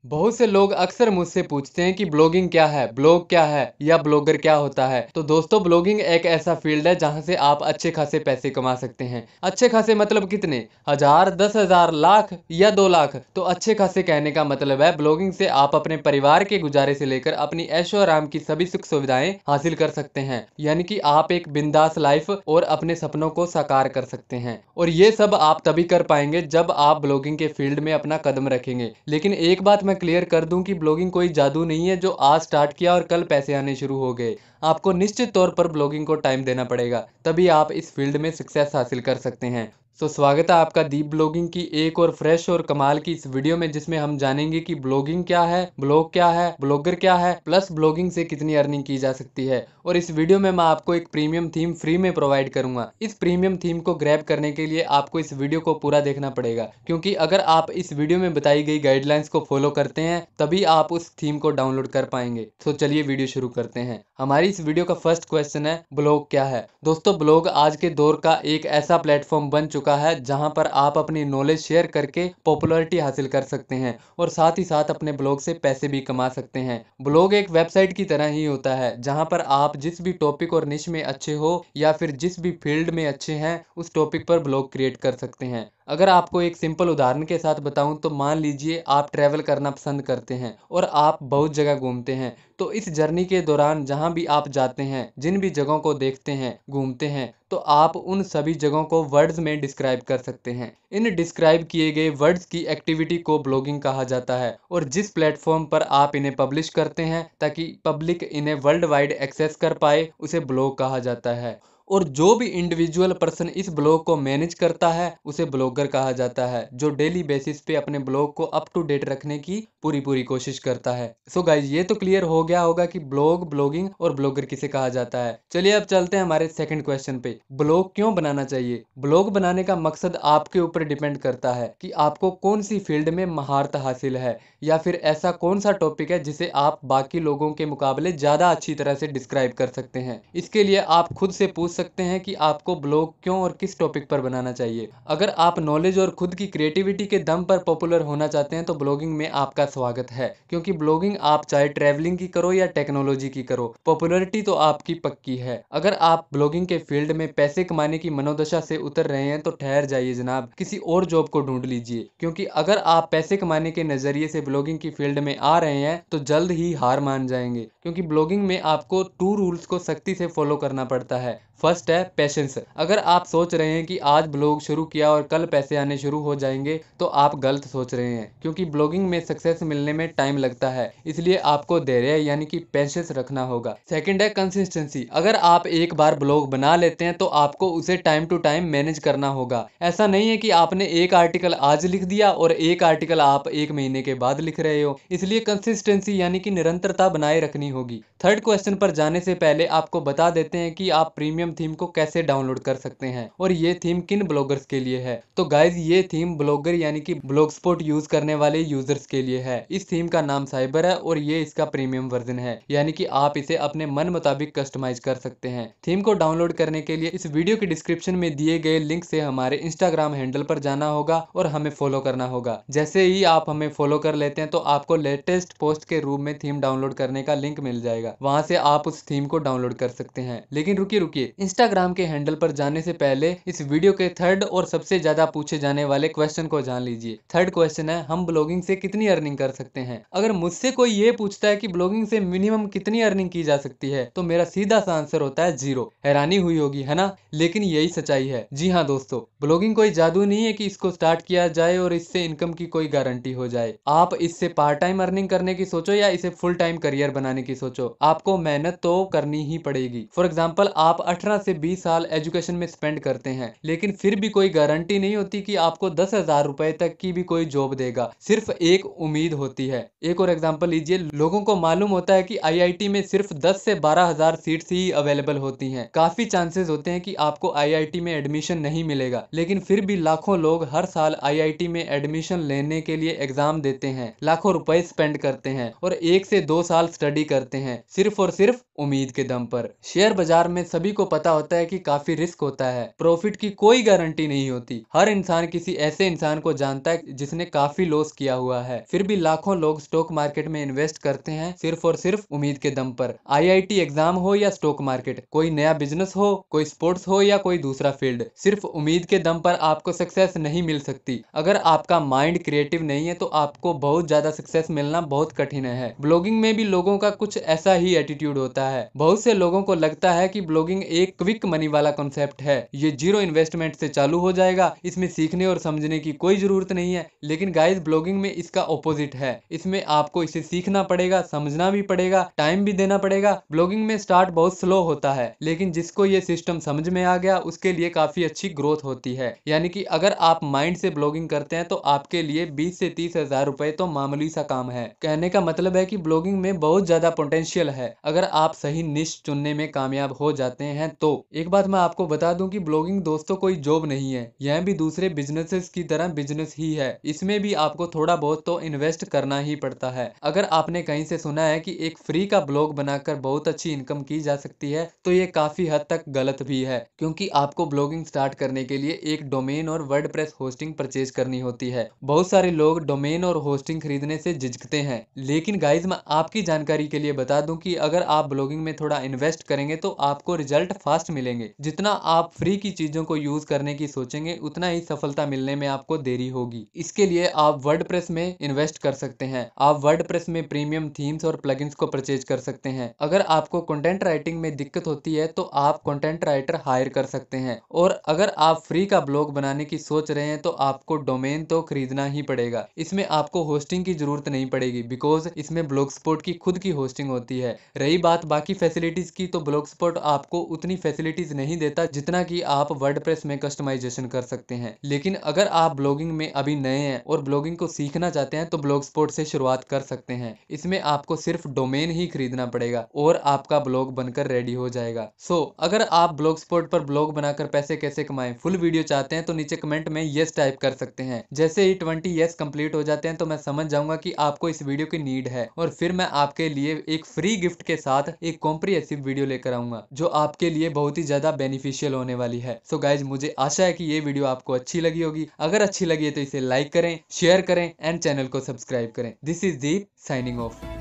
बहुत से लोग अक्सर मुझसे पूछते हैं कि ब्लॉगिंग क्या है, ब्लॉग क्या है या ब्लॉगर क्या होता है। तो दोस्तों, ब्लॉगिंग एक ऐसा फील्ड है जहां से आप अच्छे खासे पैसे कमा सकते हैं। अच्छे खासे मतलब कितने? 1000, 10,000, लाख या 2 लाख? तो अच्छे खासे कहने का मतलब है ब्लॉगिंग से आप अपने परिवार के गुजारे से लेकर अपनी ऐशो आराम की सभी सुख सुविधाएं हासिल कर सकते हैं। यानी कि आप एक बिंदास लाइफ और अपने सपनों को साकार कर सकते हैं। और ये सब आप तभी कर पाएंगे जब आप ब्लॉगिंग के फील्ड में अपना कदम रखेंगे। लेकिन एक बात मैं क्लियर कर दूं कि ब्लॉगिंग कोई जादू नहीं है जो आज स्टार्ट किया और कल पैसे आने शुरू हो गए। आपको निश्चित तौर पर ब्लॉगिंग को टाइम देना पड़ेगा, तभी आप इस फील्ड में सक्सेस हासिल कर सकते हैं। तो स्वागत है आपका दीप ब्लॉगिंग की एक और फ्रेश और कमाल की इस वीडियो में, जिसमें हम जानेंगे कि ब्लॉगिंग क्या है, ब्लॉग क्या है, ब्लॉगर क्या है, प्लस ब्लॉगिंग से कितनी अर्निंग की जा सकती है। और इस वीडियो में मैं आपको एक प्रीमियम थीम फ्री में प्रोवाइड करूंगा। इस प्रीमियम थीम को ग्रैब करने के लिए आपको इस वीडियो को पूरा देखना पड़ेगा, क्योंकि अगर आप इस वीडियो में बताई गई गाइडलाइंस को फॉलो करते हैं तभी आप उस थीम को डाउनलोड कर पाएंगे। तो चलिए वीडियो शुरू करते हैं। हमारी इस वीडियो का फर्स्ट क्वेश्चन है, ब्लॉग क्या है। दोस्तों, ब्लॉग आज के दौर का एक ऐसा प्लेटफॉर्म बन चुका है जहां पर आप अपनी नॉलेज शेयर करके पॉपुलैरिटी हासिल कर सकते हैं और साथ ही साथ अपने ब्लॉग से पैसे भी कमा सकते हैं। ब्लॉग एक वेबसाइट की तरह ही होता है जहां पर आप जिस भी टॉपिक और निश में अच्छे हो या फिर जिस भी फील्ड में अच्छे हैं उस टॉपिक पर ब्लॉग क्रिएट कर सकते हैं। अगर आपको एक सिंपल उदाहरण के साथ बताऊं तो मान लीजिए आप ट्रैवल करना पसंद करते हैं और आप बहुत जगह घूमते हैं। तो इस जर्नी के दौरान जहां भी आप जाते हैं, जिन भी जगहों को देखते हैं, घूमते हैं, तो आप उन सभी जगहों को वर्ड्स में डिस्क्राइब कर सकते हैं। इन डिस्क्राइब किए गए वर्ड्स की एक्टिविटी को ब्लॉगिंग कहा जाता है। और जिस प्लेटफॉर्म पर आप इन्हें पब्लिश करते हैं ताकि पब्लिक इन्हें वर्ल्ड वाइड एक्सेस कर पाए, उसे ब्लॉग कहा जाता है। और जो भी इंडिविजुअल पर्सन इस ब्लॉग को मैनेज करता है उसे ब्लॉगर कहा जाता है, जो डेली बेसिस पे अपने ब्लॉग को अप टू डेट रखने की पूरी पूरी कोशिश करता है। सो गाइज, ये तो क्लियर हो गया होगा कि ब्लॉग, ब्लॉगिंग और ब्लॉगर किसे कहा जाता है। चलिए अब चलते हैं हमारे सेकंड क्वेश्चन पे, ब्लॉग क्यों बनाना चाहिए। ब्लॉग बनाने का मकसद आपके ऊपर डिपेंड करता है कि आपको कौन सी फील्ड में महारत हासिल है, या फिर ऐसा कौन सा टॉपिक है जिसे आप बाकी लोगों के मुकाबले ज्यादा अच्छी तरह से डिस्क्राइब कर सकते हैं। इसके लिए आप खुद से पूछ सकते हैं कि आपको ब्लॉग क्यों और किस टॉपिक पर बनाना चाहिए। अगर आप नॉलेज और खुद की क्रिएटिविटी के दम पर पॉपुलर होना चाहते हैं तो ब्लॉगिंग में आपका स्वागत है, क्योंकि ब्लॉगिंग आप चाहे ट्रैवलिंग की करो या टेक्नोलॉजी की करो, पॉपुलैरिटी तो आपकी पक्की है। अगर आप ब्लॉगिंग के फील्ड में पैसे कमाने की मनोदशा से उतर रहे हैं तो ठहर जाइए जनाब, किसी और जॉब को ढूंढ लीजिए। क्योंकि अगर आप पैसे कमाने के नजरिए से ब्लॉगिंग की फील्ड में आ रहे हैं तो जल्द ही हार मान जाएंगे, क्योंकि ब्लॉगिंग में आपको 2 रूल्स को सख्ती से फॉलो करना पड़ता है। फर्स्ट है पेशेंस। अगर आप सोच रहे हैं कि आज ब्लॉग शुरू किया और कल पैसे आने शुरू हो जाएंगे तो आप गलत सोच रहे हैं, क्योंकि ब्लॉगिंग में सक्सेस मिलने में टाइम लगता है। इसलिए आपको धैर्य यानी कि पेशेंस रखना होगा। सेकंड है कंसिस्टेंसी। अगर आप एक बार ब्लॉग बना लेते हैं तो आपको उसे टाइम टू टाइम मैनेज करना होगा। ऐसा नहीं है कि आपने एक आर्टिकल आज लिख दिया और एक आर्टिकल आप 1 महीने के बाद लिख रहे हो। इसलिए कंसिस्टेंसी यानी कि निरंतरता बनाए रखनी होगी। थर्ड क्वेश्चन पर जाने से पहले आपको बता देते हैं कि आप प्रीमियम थीम को कैसे डाउनलोड कर सकते हैं और ये थीम किन ब्लॉगर्स के लिए है। तो गाइज, ये थीम ब्लॉगर यानी कि ब्लॉगस्पॉट यूज करने वाले यूजर्स के लिए है। इस थीम का नाम साइबर है और ये इसका प्रीमियम वर्जन है, यानी कि आप इसे अपने मन मुताबिक कस्टमाइज कर सकते हैं। थीम को डाउनलोड करने के लिए इस वीडियो के डिस्क्रिप्शन में दिए गए लिंक से हमारे इंस्टाग्राम हैंडल पर जाना होगा और हमें फॉलो करना होगा। जैसे ही आप हमें फॉलो कर लेते हैं तो आपको लेटेस्ट पोस्ट के रूप में थीम डाउनलोड करने का लिंक मिल जाएगा, वहां से आप उस थीम को डाउनलोड कर सकते हैं। लेकिन रुकिए रुकिए, इंस्टाग्राम के हैंडल पर जाने से पहले इस वीडियो के थर्ड और सबसे ज्यादा पूछे जाने वाले क्वेश्चन को जान लीजिए। थर्ड क्वेश्चन है, हम ब्लॉगिंग से कितनी अर्निंग कर सकते हैं। अगर मुझसे कोई ये पूछता है कि ब्लॉगिंग से मिनिमम कितनी अर्निंग की जा सकती है तो मेरा सीधा सा आंसर होता है 0। हैरानी हुई होगी है ना, लेकिन यही सच्चाई है। जी हाँ दोस्तों, ब्लॉगिंग कोई जादू नहीं है कि इसको स्टार्ट किया जाए और इससे इनकम की कोई गारंटी हो जाए। आप इससे पार्ट टाइम अर्निंग करने की सोचो या इसे फुल टाइम करियर बनाने की सोचो, आपको मेहनत तो करनी ही पड़ेगी। फॉर एग्जाम्पल, आप 18 से 20 साल एजुकेशन में स्पेंड करते हैं, लेकिन फिर भी कोई गारंटी नहीं होती कि आपको 10,000 रुपए तक की भी कोई जॉब देगा। सिर्फ एक उम्मीद होती है। एक और एग्जाम्पल लीजिए, लोगों को मालूम होता है कि आईआईटी में सिर्फ 10 से 12,000 सीट्स ही अवेलेबल होती हैं। काफी चांसेस होते हैं कि आपको आईआईटी में एडमिशन नहीं मिलेगा, लेकिन फिर भी लाखों लोग हर साल आईआईटी में एडमिशन लेने के लिए एग्जाम देते हैं, लाखों रुपए स्पेंड करते हैं और 1 से 2 साल स्टडी करते हैं, सिर्फ और सिर्फ उम्मीद के दम पर। शेयर बाजार में सभी को पता होता है कि काफी रिस्क होता है, प्रॉफिट की कोई गारंटी नहीं होती। हर इंसान किसी ऐसे इंसान को जानता है जिसने काफी लॉस किया हुआ है, फिर भी लाखों लोग स्टॉक मार्केट में इन्वेस्ट करते हैं सिर्फ और सिर्फ उम्मीद के दम पर। आईआईटी एग्जाम हो या स्टॉक मार्केट, कोई नया बिजनेस हो, कोई स्पोर्ट्स हो या कोई दूसरा फील्ड, सिर्फ उम्मीद के दम पर आपको सक्सेस नहीं मिल सकती। अगर आपका माइंड क्रिएटिव नहीं है तो आपको बहुत ज्यादा सक्सेस मिलना बहुत कठिन है। ब्लॉगिंग में भी लोगों का कुछ ऐसा ही एटीट्यूड होता है। बहुत से लोगों को लगता है कि ब्लॉगिंग एक क्विक मनी वाला कॉन्सेप्ट है, ये जीरो इन्वेस्टमेंट से चालू हो जाएगा, इसमें सीखने और समझने की कोई जरूरत नहीं है। लेकिन गाइस, ब्लॉगिंग में इसका ऑपोजिट है। इसमें आपको इसे सीखना पड़ेगा, समझना भी पड़ेगा, टाइम भी देना पड़ेगा। ब्लॉगिंग में स्टार्ट बहुत स्लो होता है, लेकिन जिसको ये सिस्टम समझ में आ गया उसके लिए काफी अच्छी ग्रोथ होती है। यानी कि अगर आप माइंड से ब्लॉगिंग करते हैं तो आपके लिए 20 से 30 हजार रुपए तो मामूली सा काम है। कहने का मतलब है कि ब्लॉगिंग में बहुत ज्यादा पोटेंशियल है अगर आप सही निश चुनने में कामयाब हो जाते हैं तो। एक बात मैं आपको बता दूं कि ब्लॉगिंग दोस्तों कोई जॉब नहीं है, यह भी दूसरे बिजनेसेस की तरह बिजनेस ही है। इसमें भी आपको थोड़ा बहुत तो इन्वेस्ट करना ही पड़ता है। अगर आपने कहीं से सुना है कि एक फ्री का ब्लॉग बनाकर बहुत अच्छी इनकम की जा सकती है तो ये काफी हद तक गलत भी है, क्योंकि आपको ब्लॉगिंग स्टार्ट करने के लिए एक डोमेन और वर्डप्रेस होस्टिंग परचेज करनी होती है। बहुत सारे लोग डोमेन और होस्टिंग खरीदने से झिझकते हैं, लेकिन गाइज मैं आपकी जानकारी के लिए बता दूं कि अगर आप ब्लॉगिंग में थोड़ा इन्वेस्ट करेंगे तो आपको रिजल्ट फास्ट मिलेंगे। जितना आप फ्री की चीजों को यूज करने की सोचेंगे उतना ही सफलता मिलने में आपको देरी होगी। इसके लिए आप वर्डप्रेस में इन्वेस्ट कर सकते हैं। आप वर्डप्रेस में प्रीमियम थीम्स और प्लगइन्स को परचेज कर सकते हैं। अगर आपको कंटेंट राइटिंग में दिक्कत होती है तो आप कंटेंट राइटर हायर कर सकते हैं। और अगर आप फ्री का ब्लॉग बनाने की सोच रहे हैं तो आपको डोमेन तो खरीदना ही पड़ेगा। इसमें आपको होस्टिंग की जरूरत नहीं पड़ेगी, बिकॉज इसमें ब्लॉगस्पॉट की खुद की होस्टिंग होती है। रही बात बाकी फैसिलिटीज की, तो ब्लॉगस्पॉट आपको उतनी फैसिलिटीज नहीं देता जितना कि आप वर्डप्रेस में कस्टमाइजेशन कर सकते हैं। लेकिन अगर आप ब्लॉगिंग में अभी नए हैं और ब्लॉगिंग को सीखना चाहते हैं तो ब्लॉगस्पॉट से शुरुआत कर सकते हैं। इसमें आपको सिर्फ डोमेन ही खरीदना पड़ेगा और आपका ब्लॉग बनकर रेडी हो जाएगा। अगर आप ब्लॉगस्पॉट पर ब्लॉग बनाकर पैसे कैसे कमाएं फुल वीडियो चाहते हैं तो नीचे कमेंट में यस टाइप कर सकते हैं। जैसे ही 20 यस कंप्लीट हो जाते हैं तो मैं समझ जाऊंगा कि आपको इस वीडियो की नीड है, और फिर मैं आपके लिए एक फ्री गिफ्ट के साथ एक कॉम्प्रिहेंसिव वीडियो लेकर आऊंगा जो आपके लिए बहुत ही ज्यादा बेनिफिशियल होने वाली है। सो गाइज, मुझे आशा है कि ये वीडियो आपको अच्छी लगी होगी। अगर अच्छी लगी है तो इसे लाइक करें, शेयर करें एंड चैनल को सब्सक्राइब करें। This is Deep signing off.